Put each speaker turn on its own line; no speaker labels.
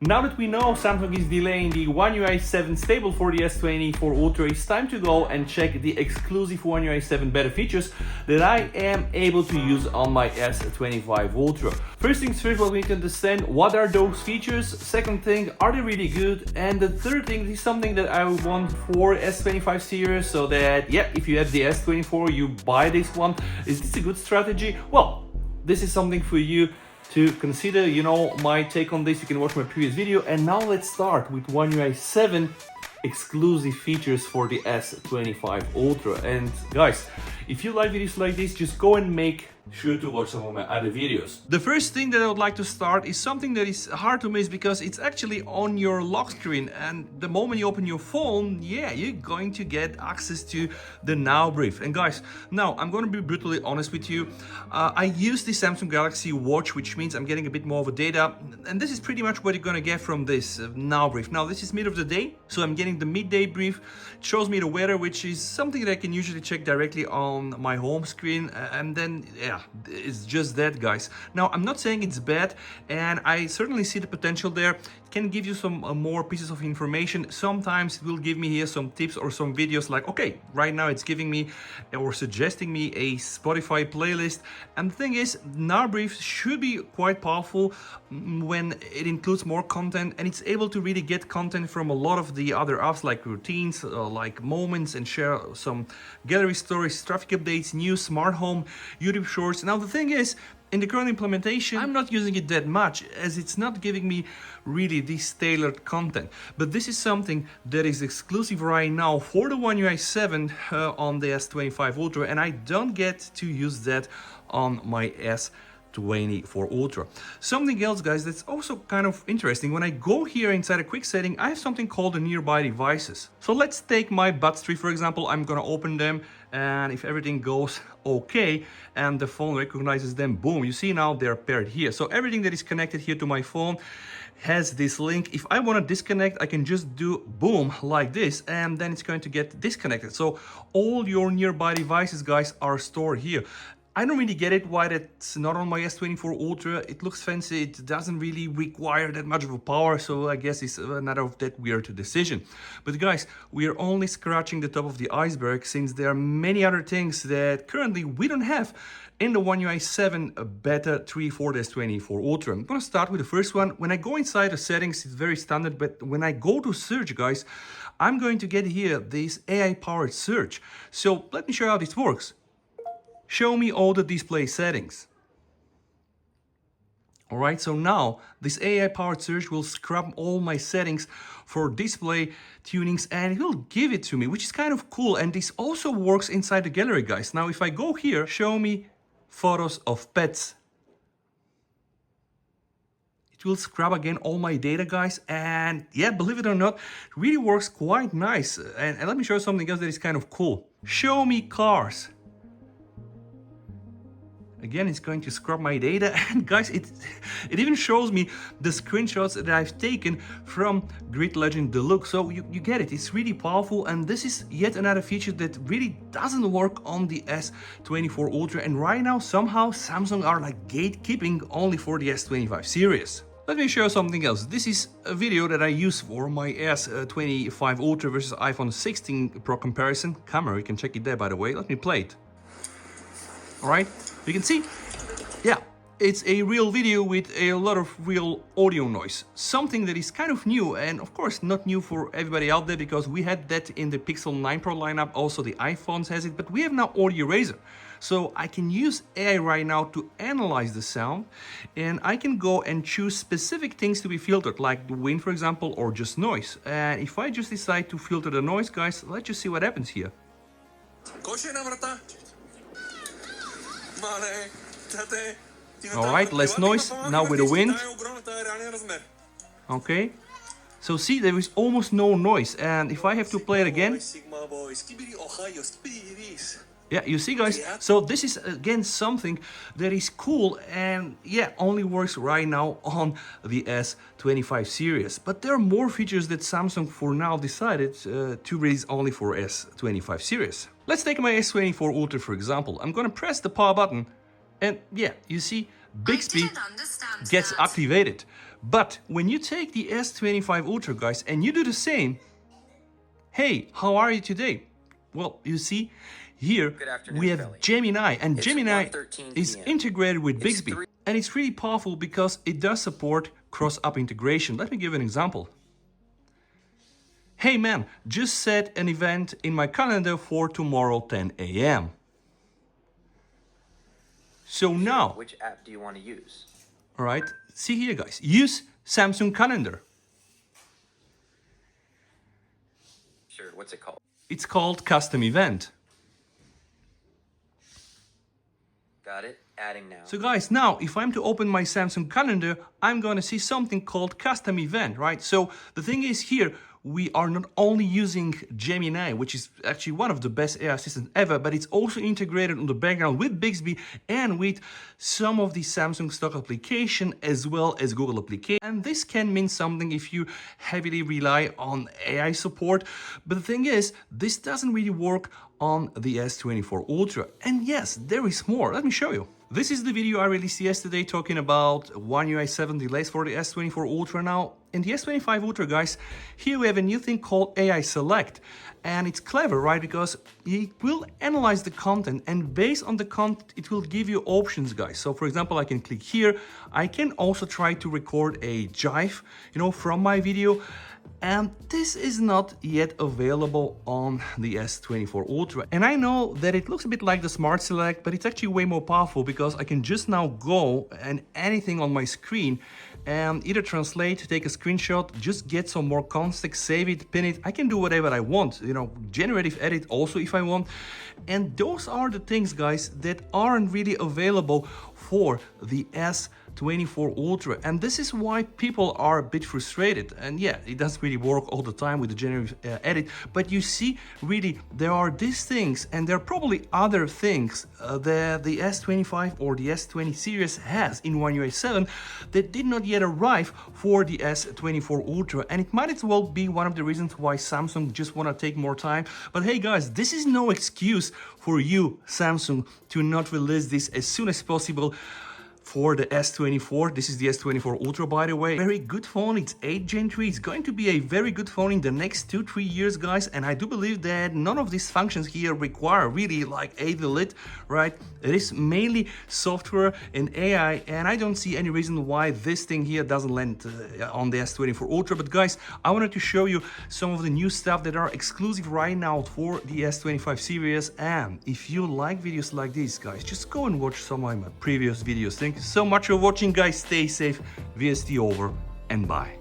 Now that we know Samsung is delaying the One UI 7 stable for the S24 Ultra, it's time to go and check the exclusive One UI 7 beta features that I am able to use on my S25 Ultra. First things first, we need to understand what are those features. Second thing, are they really good? And the third thing is something that I want for S25 series, so that, yeah, if you have the S24, you buy this one. Is this a good strategy? Well, this is something for you to consider. You know my take on this, you can watch my previous video. And now let's start with One UI 7 exclusive features for the S25 Ultra. And guys, if you like videos like this, just go and make sure to watch some of my other videos. The first thing that I would like to start is something that is hard to miss because it's actually on your lock screen, and the moment you open your phone, yeah, you're going to get access to the Now brief. And guys, now I'm going to be brutally honest with you. I use the Samsung Galaxy Watch, which means I'm getting a bit more of a data, and this is pretty much what you're going to get from this Now brief. Now this is mid of the day, so I'm getting the midday brief. It shows me the weather, which is something that I can usually check directly on my home screen, and then yeah, it's just that, guys. Now I'm not saying it's bad, and I certainly see the potential there. It can give you some more pieces of information. Sometimes it will give me here some tips or some videos, like, okay, right now it's giving me or suggesting me a Spotify playlist. And the thing is, Now brief should be quite powerful when it includes more content, and it's able to really get content from a lot of the other apps, like routines, like moments, and share some gallery stories, traffic updates, news, smart home, YouTube shorts. Now the thing is, in the current implementation, I'm not using it that much, as it's not giving me really this tailored content. But this is something that is exclusive right now for the One UI 7 on the S25 Ultra, and I don't get to use that on my S24 Ultra. Something else, guys, that's also kind of interesting. When I go here inside a quick setting, I have something called the nearby devices. So let's take my Buds 3, for example. I'm gonna open them, and if everything goes okay and the phone recognizes them, boom, you see now they're paired here. So everything that is connected here to my phone has this link. If I want to disconnect, I can just do boom like this, and then it's going to get disconnected. So all your nearby devices, guys, are stored here. I don't really get it why that's not on my S24 Ultra. It looks fancy, it doesn't really require that much of a power, so I guess it's another of that weird decision. But guys, we are only scratching the top of the iceberg, since there are many other things that currently we don't have in the One UI 7 Beta 3 for the S24 Ultra. I'm gonna start with the first one. When I go inside the settings, it's very standard, but when I go to search, guys, I'm going to get here this AI-powered search. So let me show you how this works. Show me all the display settings. All right, so now this AI-powered search will scrub all my settings for display tunings, and it will give it to me, which is kind of cool. And this also works inside the gallery, guys. Now, if I go here, show me photos of pets, it will scrub again all my data, guys. And yeah, believe it or not, it really works quite nice. And let me show you something else that is kind of cool. Show me cars. Again, it's going to scrub my data, and guys, it even shows me the screenshots that I've taken from Grid Legend Deluxe. So you get it, it's really powerful, and this is yet another feature that really doesn't work on the S24 Ultra, and right now somehow Samsung are like gatekeeping only for the S25 series. Let me show you something else. This is a video that I use for my S25 Ultra versus iPhone 16 Pro comparison. Camera, you can check it there, by the way. Let me play it. All right, you can see, yeah, it's a real video with a lot of real audio noise. Something that is kind of new, and of course not new for everybody out there, because we had that in the Pixel 9 Pro lineup. Also the iPhones has it, but we have now Audio Eraser. So I can use AI right now to analyze the sound, and I can go and choose specific things to be filtered, like the wind, for example, or just noise. And if I just decide to filter the noise, guys, let's just see what happens here. All right, less noise, now with the wind. Okay, so see, there is almost no noise, and if I have to play it again, yeah, you see, guys, so this is again something that is cool, and yeah, only works right now on the S25 series. But there are more features that Samsung for now decided to release only for S25 series. Let's take my S24 Ultra, for example. I'm gonna press the power button, and yeah, you see, Bixby gets activated. But when you take the S25 Ultra, guys, and you do the same, hey, how are you today? Well, you see, here we have
Philly.
Gemini, and
It's
Gemini
1:13
is
PM.
integrated with Bixby. And it's really powerful because it does support cross-app integration. Let me give an example. Hey man, just set an event in my calendar for tomorrow 10 a.m. So now,
Which app do you want to use?
all right, see here guys, use Samsung Calendar.
Sure, what's it called?
It's called custom event.
Got it. Adding now.
So guys, now if I'm to open my Samsung Calendar, I'm gonna see something called custom event, right? So the thing is here, we are not only using Gemini, which is actually one of the best AI assistants ever, but it's also integrated on the background with Bixby and with some of the Samsung stock application as well as Google application. And this can mean something if you heavily rely on AI support. But the thing is, this doesn't really work on the S24 Ultra. And yes, there is more. Let me show you. This is the video I released yesterday talking about One UI 7 delays for the S24 Ultra. Now, in the S25 Ultra, guys, here we have a new thing called AI Select. And it's clever, right? Because it will analyze the content, and based on the content, it will give you options, guys. So for example, I can click here. I can also try to record a GIF, from my video. And this is not yet available on the S24 Ultra. And I know that it looks a bit like the Smart Select, but it's actually way more powerful because I can just now go and anything on my screen and either translate, take a screenshot, just get some more context, save it, pin it. I can do whatever I want, generative edit also if I want. And those are the things, guys, that aren't really available for the S24 Ultra. And this is why people are a bit frustrated. And yeah, it doesn't really work all the time with the generative edit, but you see, really, there are these things, and there are probably other things that the S25 or the S20 series has in One UI 7 that did not yet arrive for the S24 Ultra. And it might as well be one of the reasons why Samsung just want to take more time. But hey guys, this is no excuse for you, Samsung, to not release this as soon as possible for the S24. This is the S24 Ultra, by the way. Very good phone. It's 8 Gen 3. It's going to be a very good phone in the next 2-3 years, guys. And I do believe that none of these functions here require really like AV lit, right? It is mainly software and AI, and I don't see any reason why this thing here doesn't land on the S24 Ultra. But guys, I wanted to show you some of the new stuff that are exclusive right now for the S25 series. And if you like videos like these, guys, just go and watch some of my previous videos. Thank you so much for watching, guys. Stay safe. VST over and bye.